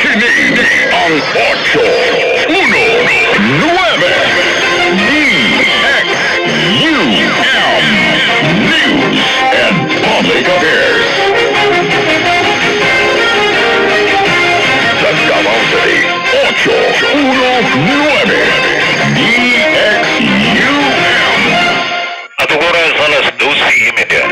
Kini ang 8-1-9 DXUM News and Public Affairs. Sa Davao City, 8-1-9 DXUM. At oras alas 12:30.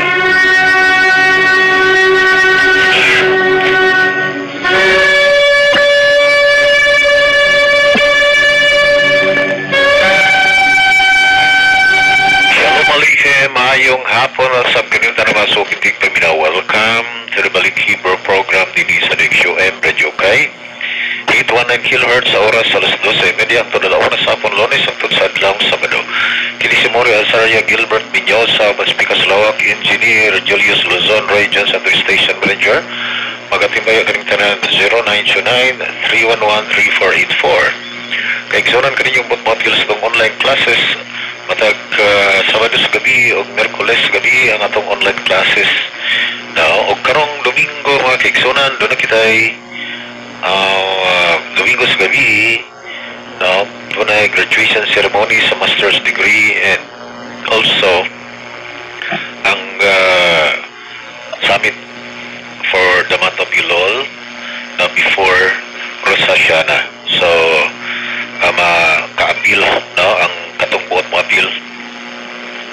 Maayong hapon sa ganito na masukitig pamina. Welcome to the Balik Hebrew program din sa DXUM Radio Kay 819 kHz sa oras alas 12:30 ang tunod oras sa hapon Lunes ang tunsad lang Sabado. Kini si Mori Alsaria Gilbert Binyosa, Baspikas Lawak, Engineer Julius Luzon, Region Center Station Manager. Magatimbay ang tanan 0929-311-3484. Kaigsunan kaninyong butmotil sa itong online classes matag Sabado sa gabi o Merkules sa gabi ang atong online classes na o karong Domingo mga kaigsunan doon na kita'y Domingo sa gabi doon ay graduation ceremony sa master's degree and also ang summit for the month of Elul before Rosh Hashanah. So ka-appeal ang katungbuot mo appeal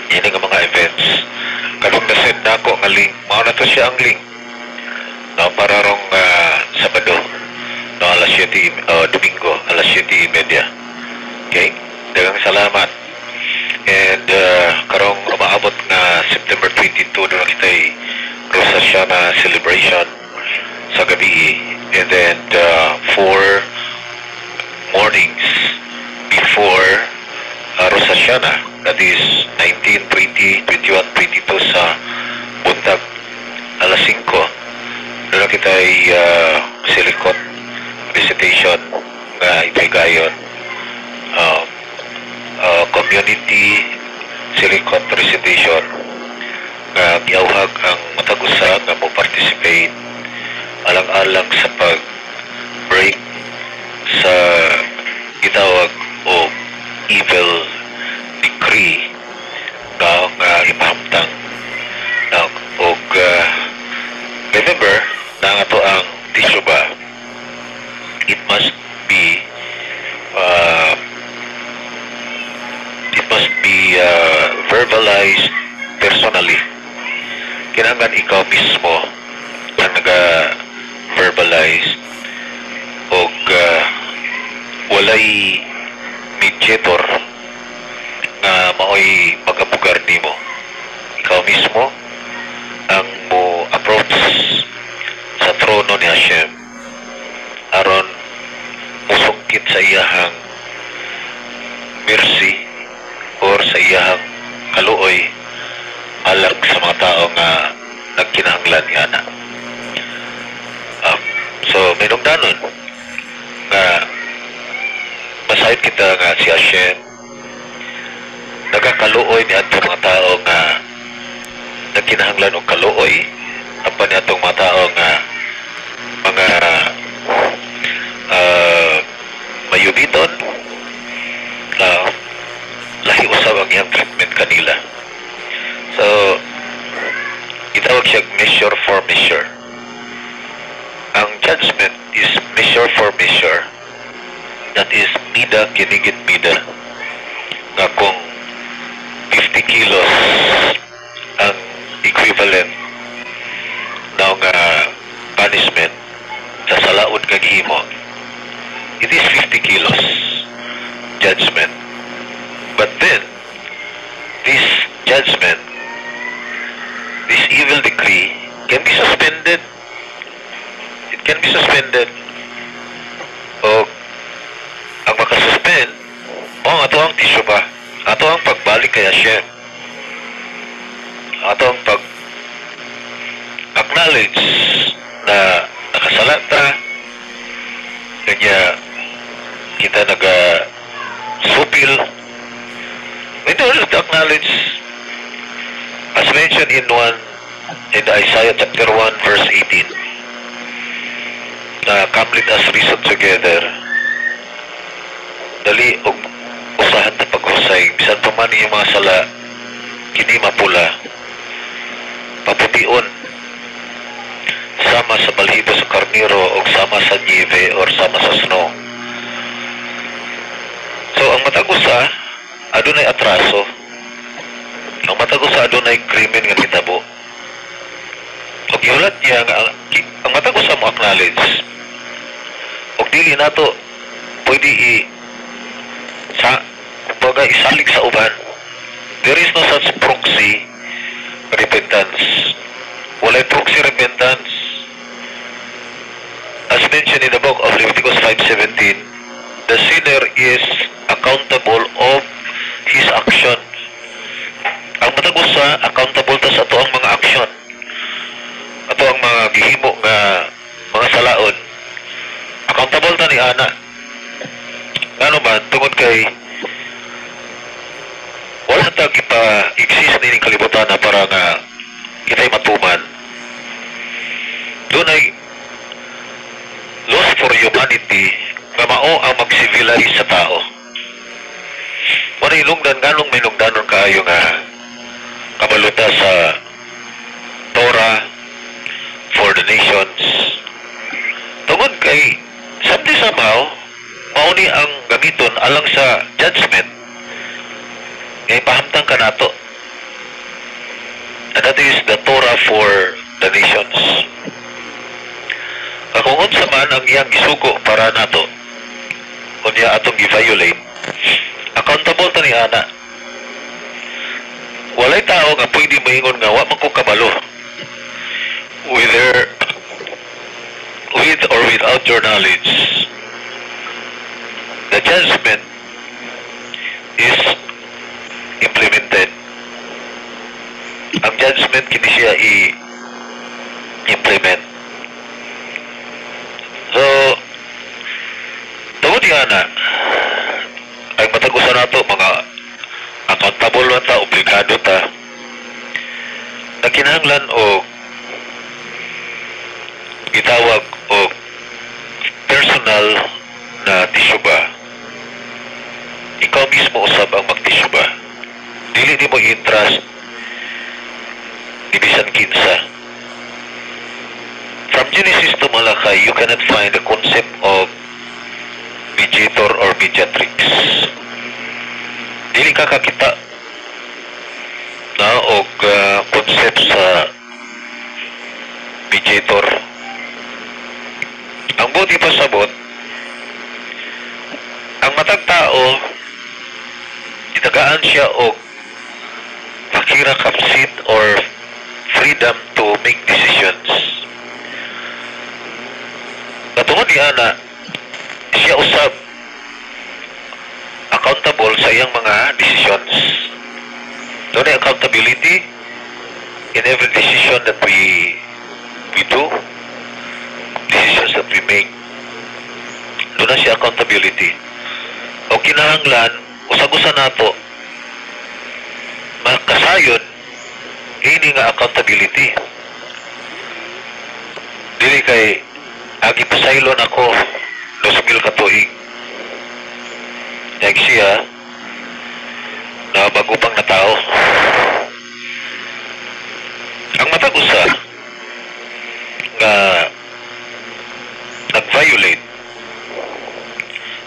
yun ang mga events kadong nasend na ako nga link mao na to siya ang link para rong Sabado alas 7 Domingo alas 7:30. Okay, dagang salamat and karong umaabot na September 22 doon kita'y Rosh Hashanah celebration sa gabi and then 4 mornings before Rosh Hashanah, that is 19, 20, 21, 22 sa buntag alas 5 doon na kita'y silikot recitation nga ita'y gayon community silikot recitation nga giawhag ang matagusa nga mo participate alang-alang sa pag-break sa gitawag o evil decree nga ipahamtang og remember na ato ang Teshuvah, it must be verbalized personally. Kinahanglan ikaw mismo ang naga-verbalize og walay mediator nga mao'y magabugar nimo. Ikaw mismo ang mo approach sa trono ni Hashem aron musungkit sa iyahang mercy or sa iyahang kaluoy alang sa mga tao nga nagkinahanglan nga na. So minungdanon nga masayod kita nga si Hashem nagakaluoy ni atong mga tao nga nagkinahanglan og kaluoy apan ni atong mga tao nga mga mayubiton lahi usab ang iyang treatment kanila. So itawag siya measure for measure. Ang judgment is measure for measure. That is mida kinigit mida nga kung 50 kilos ang equivalent na nga punishment sa salaod kag himo, it is 50 kilos judgment. But then this judgment, this evil decree can be suspended. It can be suspended. O ang makasuspend ato ang Teshuvah, ato ang pagbalik kay Hashem, ato ang pag-acknowledge na nakasalata kanya kita naga-supil. We don't have to acknowledge as mentioned in Isaiah chapter 1 verse 18 na come let us reason together. Dali og usahan ta paghusay. Bisan pa man yung mga sala, kini mapula, papution, sama sa balhibo sa karniro o sama sa nieve or sama sa snow. So, ang matag-usa, adunay atraso. Ang matag-usa, adunay krimen nga hitabo. Og gihulat niya nga, ang matag-usa mo acknowledge. Og dili nato pwede isalig sa uban. There is no such proxy repentance. Walay proxy repentance. As mentioned in the book of Leviticus 5:17, the sinner is accountable of his action. Ang matag-usa, accountable ta sa ato ang mga action. Ato ang mga gihimo nga mga salaon. Accountable ta ni ana. Ano man, tungod kay wala ta gipa-exist ni kalibutan na para nga kita'y matuman. Doon ay loss for humanity nga mao ang mag-civilize sa tao. Wala ilungdan ganong may lungdanon kaayo nga kabaluta sa Torah for the nations. Tungod kay somehow mauni ang gamiton alang sa judgment ngay pahamtang ka nato. And that is the Torah for the nations. Kung unsa man ang iyang gisugo para nato, unya atong gi-violate, accountable ta ni ana. Walay tao nga pwede moingon nga wa man ko kabalo. Whether with or without your knowledge, the judgment is implemented. Ang judgment kini siya i-implement. So, tungod yan na, ay matag-usa nato mga accountable na ta, obligado ta, na kinahanglan o gitawag o personal na tisyuba. Ikaw mismo usab ang magtisyuba. Dili ni mo i-trust ni bisan kinsa. From Genesis to Malachi, you cannot find the concept of mediator or mediatrix. Dili ka kakita na og concept sa mediator. Ang buti pasabot, ang matag tao, itagaan siya og pakira kapsit or freedom to make decisions. Katungod ni ana, siya usab accountable sa iyang mga decisions. Doon ay accountability in every decision that we do, decisions that we make. Doon na siya accountability. O kinahanglan, usag-usa nato, makasayon, hindi nga accountability. Dili kay agi pasaylon ako 2,000 ka tuig. Like siya na bago pang na tao. Ang matag-usa nga nag-violate,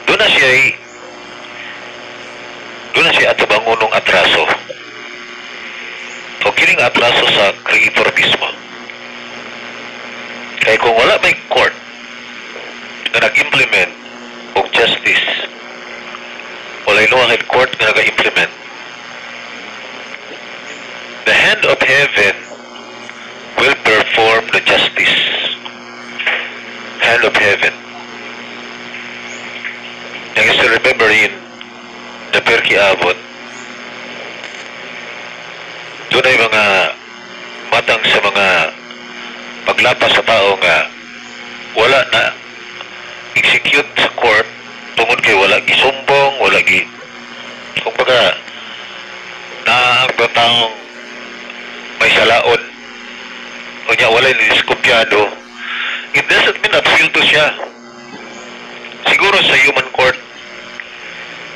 doon na siya at bangunong atraso. O kining atraso sa creator mismo. Kaya kung wala may court na nag-implement o justice, wala inuwang court na nag-implement, the hand of heaven will perform the justice. Hand of heaven. And you still remember in the Perki Avot, doon ay mga matang sa mga paglapas sa tao nga wala na execute sa court tungod kay wala gisumbong, wala kumbaga na ang taong may salaon o niya wala nidiskopyado. It doesn't mean at feel to siya. siguro sa human court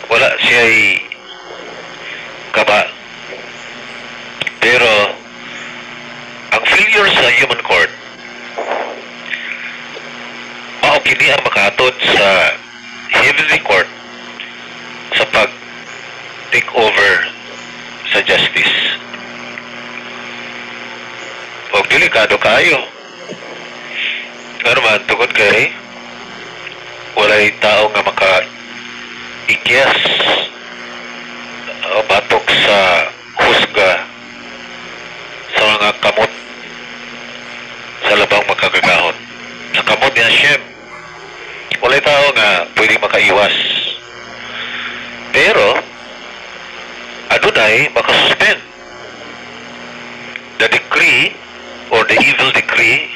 wala siya'y kaba. Pero ang failure sa human court mao kini ang makahatod sa heavenly court sa pag take over sa justice. O delikado kayo. Nga naman, tungod kay walay tao nga maka-ikyas o batok sa husga sa mga kamot sa labang makagagahon. Sa kamot ni Hashem, walay tao nga pwede makaiwas. Pero adunay makasuspend. The decree or the evil decree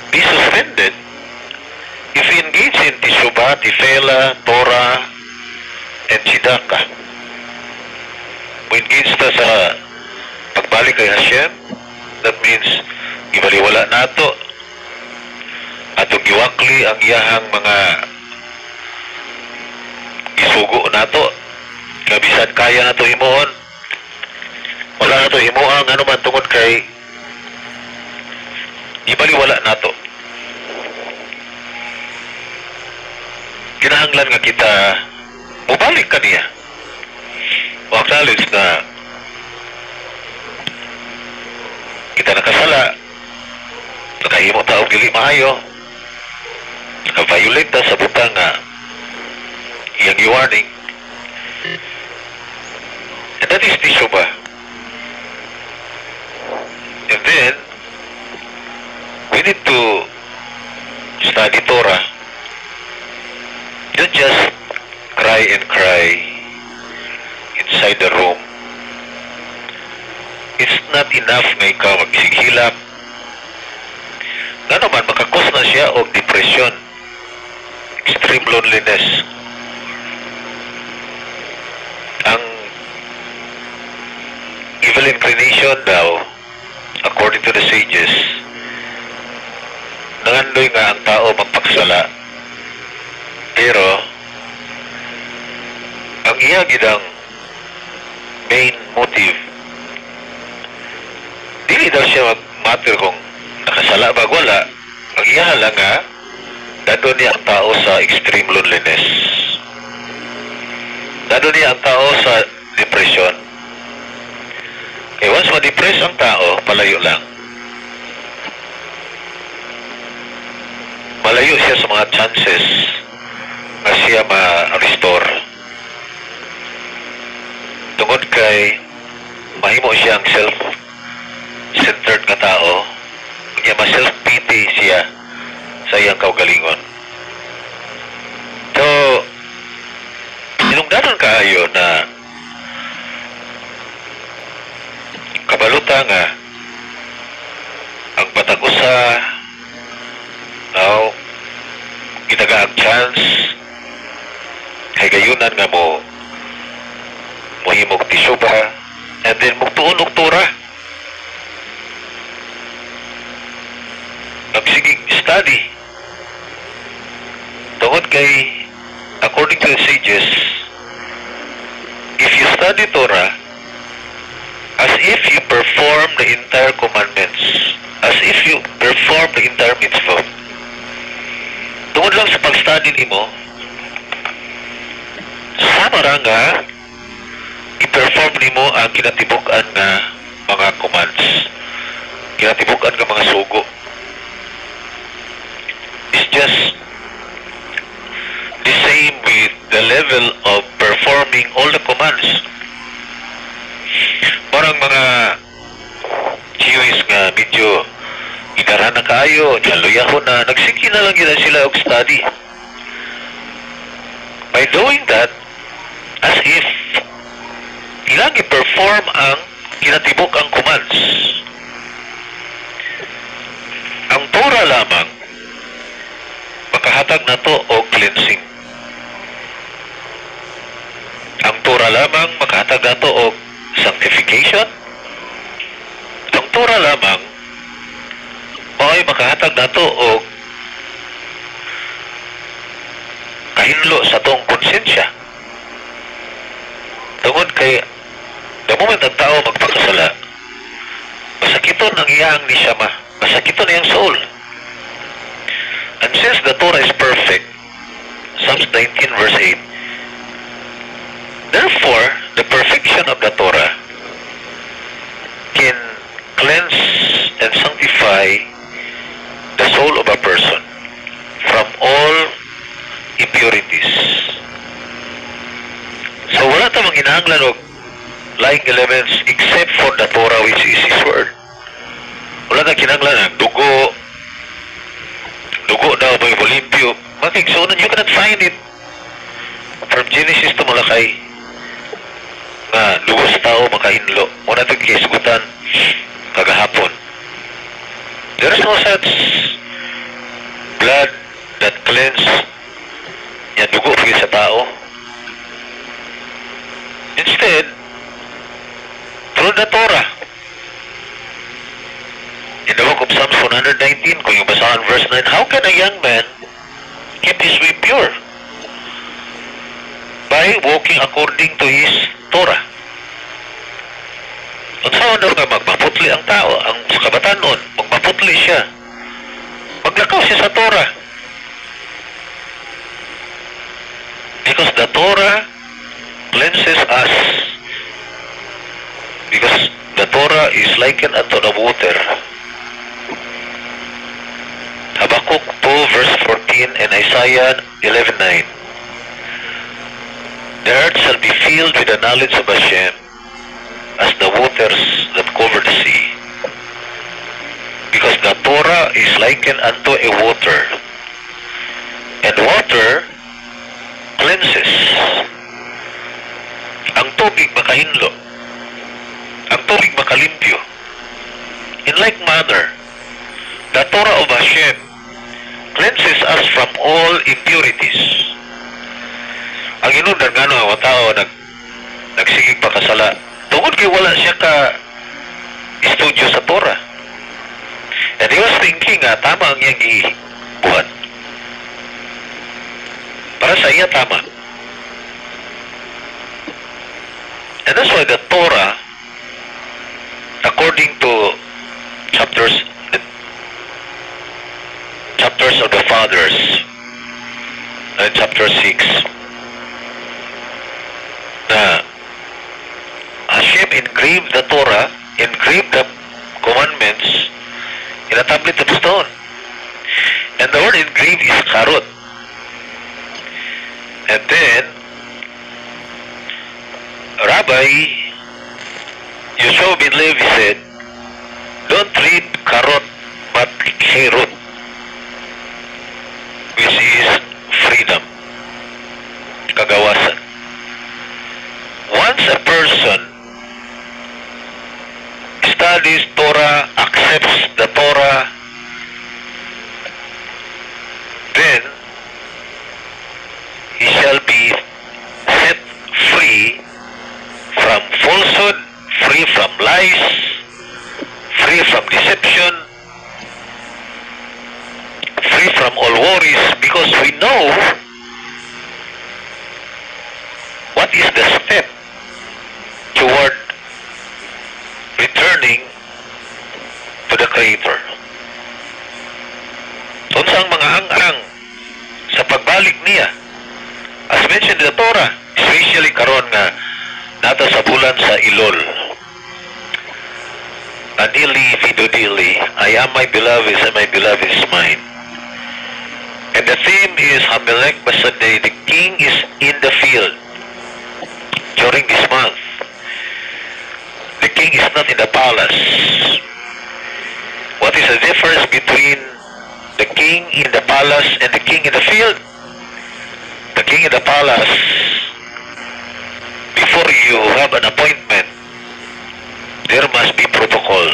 be suspended if we engage in Teshuvah, Tifela, Torah, and Tzedakah. We engage ta sa pagbalik kay Hashem. That means ibaliwala nato atong giwakli ang iyahang mga isugo nato. Kabisan kaya nato himuon. Wala nato himuang ano man tungod kay ibaliwala nato. Kinahanglan nga kita mubalik ka niya. O acknowledge na kita nakasala, nakahimo ta og dili maayo, naka-violate ta sa butang nga iyang i-warning. And that is Teshuvah. And then we need to study Torah. Don't just cry and cry inside the room. It's not enough na ikaw magsighilap. Nga naman, makakos na siya o depression, extreme loneliness. Ang evil inclination daw, according to the sages, nangandoy nga ang tao magpaksala. Pero ang iya gidang main motive, dili daw siya mag-matter kung nakasala ba wala. Ang iya lang nga dadon niya ang tao sa extreme loneliness, dadon niya ang tao sa depression. Once ma-depress ang tao, palayo lang. Malayo siya sa mga chances na siya ma-restore. Tungod kay mahimo siyang self-centered nga tao, kanya ma-self-pity siya sa iyang kaugalingon. So, inungdanon kaayo na kabaluta nga ang patagusa o ginagaang chance kay gayunan nga mo mohimog Teshuvah and then mugtuon og Torah. Nagsigig study tungod kay according to the sages, if you study Torah as if you perform the entire commandments, as if you perform the entire mitzvah, tungod lang sa pag-study nimo, sama ra nga i-perform nimo ang kinatibuk-an nga mga commands, kinatibuk-an nga mga sugo. It's just the same with the level of performing all the commands. Parang mga Jewish nga medyo idara na kayo, naluyahon na, nagsiki na lang gina sila og study. By doing that, as if ilang i-perform ang kinatibok ang commands. Ang Torah lamang makahatag na to o cleansing. Ang Torah lamang makahatag na to o sanctification. Ang Torah lamang ay makahatag na to o makahinlo sa tong konsensya. Tungod kay the moment ang tao magpakasala, masakiton ang iyang nishama, masakiton ang iyang soul. And since the Torah is perfect, Psalms 19 verse 8, therefore, the perfection of the Torah can cleanse and sanctify the soul of a person from all impurities. So wala tamang hinahanglan og lying elements except for the Torah, which is His Word. Wala na kinahanglan ng dugo daw may limpyo. Makiksunan, you cannot find it from Genesis to Malakay nga dugo sa tao makahinlo. Muna ito kisgutan kagahapon. There is no such blood that cleanse yan dugo sa tao. Instead, through the Torah, in the book of Psalms 119, kung yung basahan verse 9, how can a young man keep his way pure? By walking according to his Torah. Kung saan daw nga magmaputli ang tao, ang kabataan noon, magmaputli siya. Maglakaw siya sa Torah. Because the Torah cleanses us. Because the Torah is likened unto the water. Habakkuk 2 verse 14 and Isaiah 11:9. The earth shall be filled with the knowledge of Hashem as the waters that cover the sea. Because the Torah is likened unto a water. And water cleanses. Ang tubig makahinlo. Ang tubig makalimpyo. In like manner, the Torah of Hashem cleanses us from all impurities. Ang inundan nga no, ang tao nagsigig pakasala. Tungod kay wala siya ka studio sa Torah. And he was thinking tama ang iyang ibuhat. Para sa iya tama. And that's why the Torah, according to chapters of the fathers, chapter 6, na Hashem engraved the Torah, engraved the commandments in a tablet of stone. And the word engraved is karot. And then, Rabbi Yeshua ben Levi said, don't read karot but herot, which is freedom, kagawasan. Once a person studies Torah, accepts the Torah, then he shall be set free from falsehood, free from lies, free from deception, free from all worries, because we know what is the step toward returning to the Creator. Unsang mga ang-ang sa pagbalik niya, as mentioned in the Torah, especially karon nga nata sa bulan sa Ilol. Anili vidudili, I am my beloved and my beloved is mine. And the theme is Hamelech Basadeh, the king is in the field during this month. The king is not in the palace. What is the difference between the king in the palace and the king in the field? The king in the palace, before you have an appointment, there must be protocol.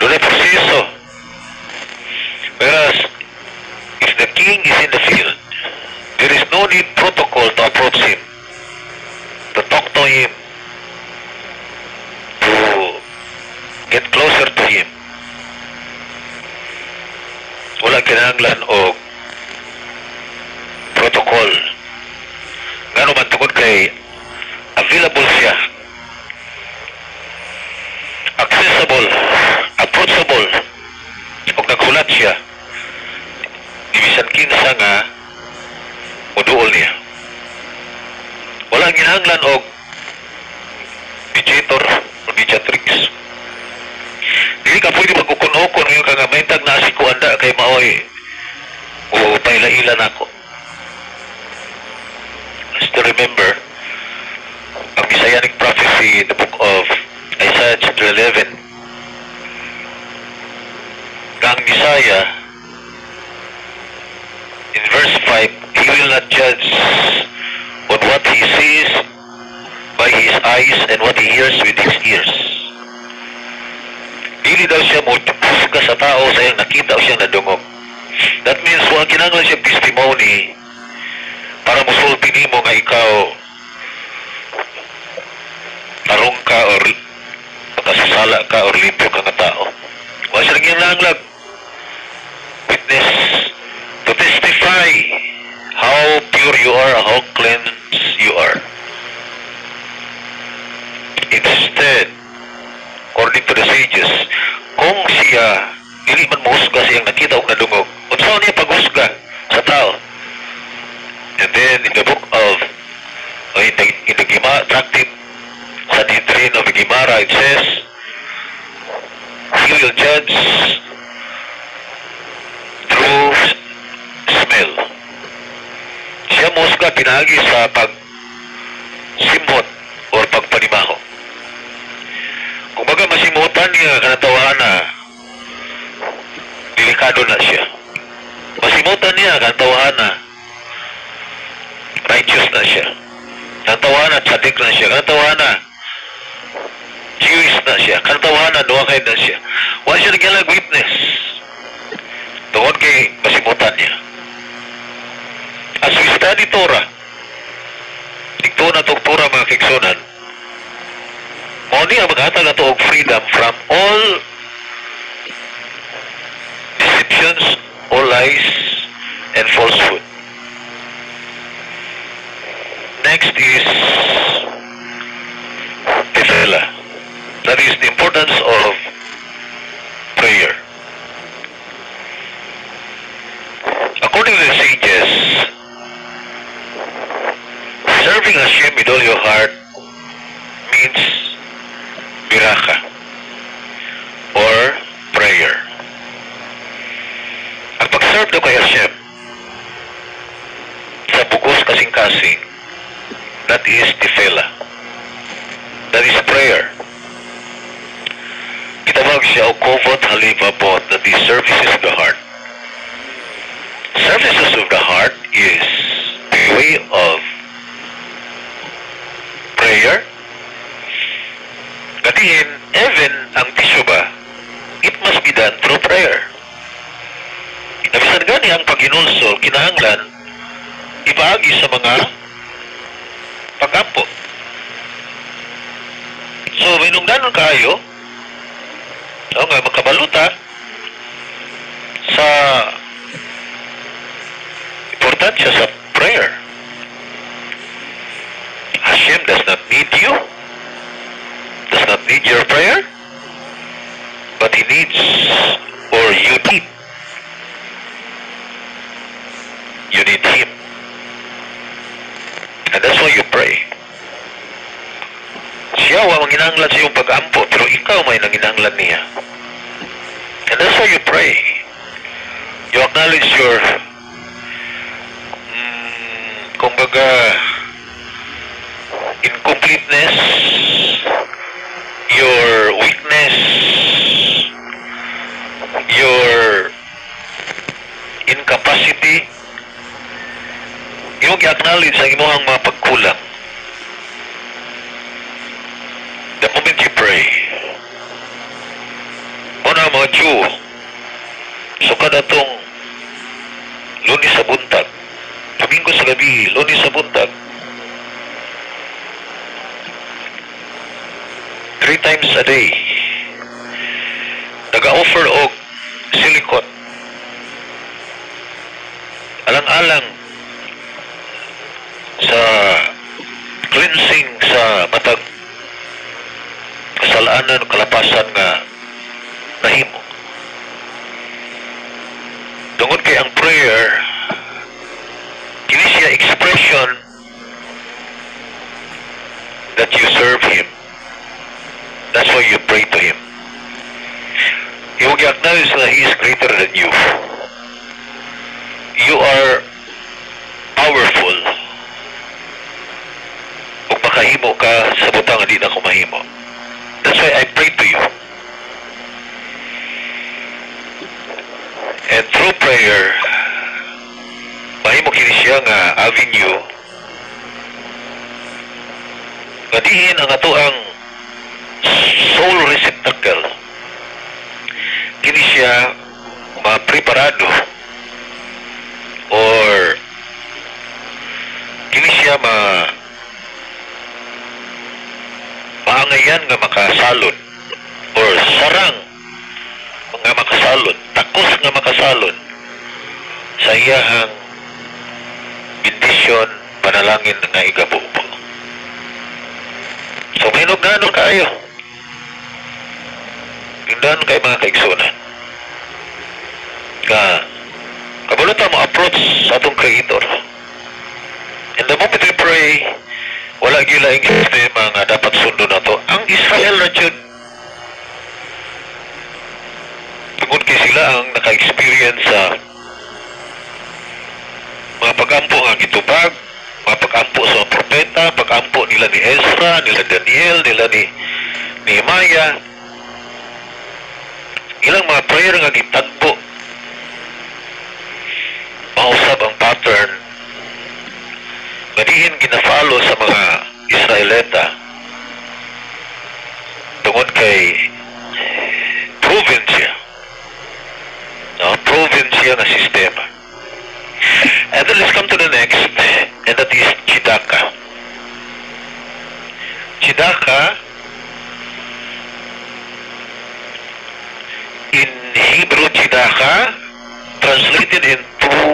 Doon ay proseso. Whereas, if the king is in the field, there is no need protocol to approach him, to talk to him, to get closer to him. Wala kinahanglan o Ibisan kinsa nga muduol niya. Walang ginahanglan og mediator o mediatrix. Dili ka pwede magkukun-ukon ngayon ka nga maintag na si kuanda kay maoy o paila-ila na ako. Still remember ang Messianic prophecy in the book of Isaiah chapter 11. Ang Messiah in verse 5, he will not judge on what he sees by his eyes and what he hears with his ears. Dili daw siya mo husga sa tao sa iyang nakita o siyang nadungog. That means wala kinanglan siya testimony para musulti nimo nga ikaw tarong ka or makasasala ka or limpyo ka nga tao. Wala siya naging witness to testify how pure you are, how cleansed you are. Instead, according to the sages, kung siya dili man mahusga siyang nakita o nadungog, unsaon niya paghusga sa tao? And then in the book of in the Gemara tractate Sanhedrin of Gemara, it says he will judge through smell. Siya mahusga pinagi sa pagsimot or pagpanimaho. Kung baga masimutan niya kanatawaan na delikado na siya. Masimutan niya kanatawaan na righteous na siya. Kanatawaan na tsadik na siya. Kanatawaan na Jewish na siya. Kanatawaan na nuwakay na siya. Wala siya nagyalag witness. Doon kay masimutan niya. As we study Torah, ito na itong Torah mga kiksunan, Moni ang maghatag na ito og freedom from all deceptions, all lies, and falsehood. Next is tefillah. That is the importance of prayer. According to the sages, serving Hashem with all your heart means biraka or prayer. Ang pag-serve daw kay Hashem sa bugos kasing-kasing, that is tefillah. That is prayer. Kitawag siya o kovot halivabot, that is services of the heart. Services of the heart is the way of prayer. Katihin, even ang tisuba, it must be done through prayer. Nabisan gani ang paginulsol, kinahanglan, ipaagi sa mga pag-ampo. So, minungdanon kayo, nga, makabaluta sa importansya sa prayer. Hashem does not need you, does not need your prayer, but He needs, or you need Him. And that's why you pray. Siya wa manginanglan sa iyong pag-ampo, pero ikaw may nanginanglan niya. And that's why you pray. You acknowledge your kumbaga incompleteness, your weakness, your incapacity. Yung i-acknowledge ang imuhang mga pagkulang. The moment you pray, muna mga Jew, so kada tong Lunes sa buntag, Domingo sa gabi, Lunes sa buntag, 3 times a day, nag-offer og silikon, alang-alang sa cleansing sa matag kasalanan o kalapasan nga nahimo. Tungod Tungod kay ang prayer, kini siya expression that you serve Him. That's why you pray to Him. You will acknowledge that He is greater than you. You are powerful. Kung makahimo ka sa butang nga di na ko mahimo. That's why I pray to you. And through prayer, mahimo kini siya nga avenue nga diin ang atoang soul receptacle. Kini siya ma-preparado or kini siya maangayan nga makasalod or sarang nga makasalod, takos nga makasalod sa iyahang bendisyon, panalangin nga igabubo. So mahinugnanon kaayo. Hindan kay mga kaigsunan. Kabulutan mo approach sa atong Creator. And the moment we pray, wala gila ang sistema nga dapat sundo na to. Ang Israel na dyan, tungkol kay sila ang naka-experience sa mga pag-ampo nga gitubag, mga pag-ampo sa mga propeta, pag-ampo nila ni Ezra, nila Daniel, nila ni Nehemiah. Ilang mga prayer nga gitagpo, mausap ang pattern nga dihin gina-follow sa mga Israelita tungod kay provinsya. Provinsya na sistema. And then let's come to the next, and that is Chidaka. Chidaka, in Hebrew, Chidaka, translated in two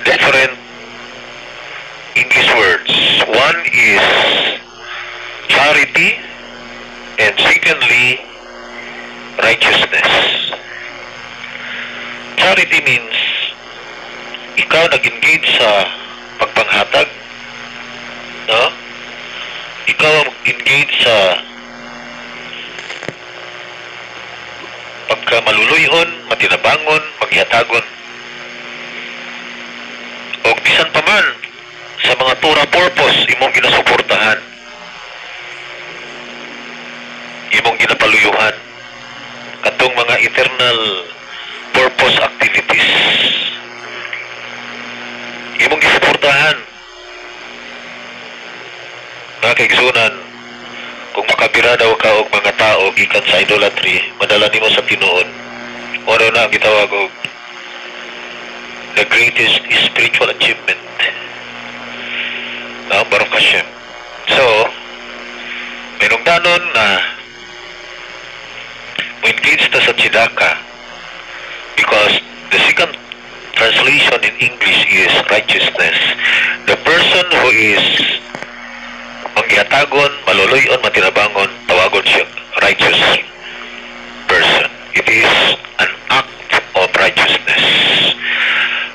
different English words. One is charity, and secondly, righteousness. Charity means ikaw nag-engage sa pagpanghatag, no? Ikaw engage sa pagkamaluluyhon, matinabangon, maghihatagon. O bisan pa man sa mga tura purpose imong ginasuportahan, imong ginapaluyuhan katong mga eternal purpose activities, imong gisuportahan. Mga kaigsunan, kung makabira daw ka og mga tao gikan sa idolatry, madala nimo sa tinuod. Ano na ang gitawag og the greatest spiritual achievement. Baruch Hashem. So, minungdanon na mo-engage na sa Chidaka because the second translation in English is righteousness. The person who is mangyatagon, maluluyon, matinabangon, tawagon siya righteous person. It is an act of righteousness.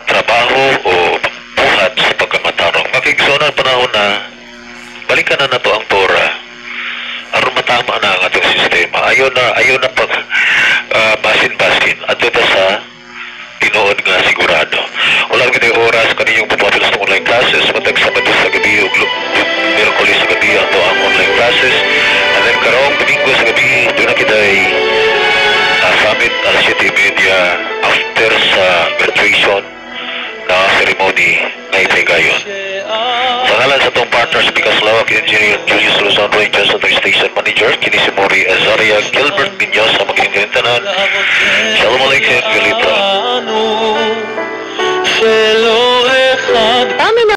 Trabaho o buhat sa pagkamatarong. Makiksonan panahon na balikan na nato ang Torah. Aron matama na ang atong sistema. Ayaw na pag basin-basin. Ato ta sa tinuod nga sigurado. Wala kita yung oras kaninyong pumapilas ng online classes. Matag Sabado sa gabi o Miyerkules sa gabi ato ang online classes. And then karong Domingo sa gabi doon na kita ay summit City Media after sa graduation na ceremony na itigayon. Sa ngalan sa itong partners, Pikas Lawak, Engineer Julius Luzon, Roy Johnson, Station Manager, Kinisimori, Azaria, Gilbert Binyosa, magiging tanan. Shalom Alaikum, Galita.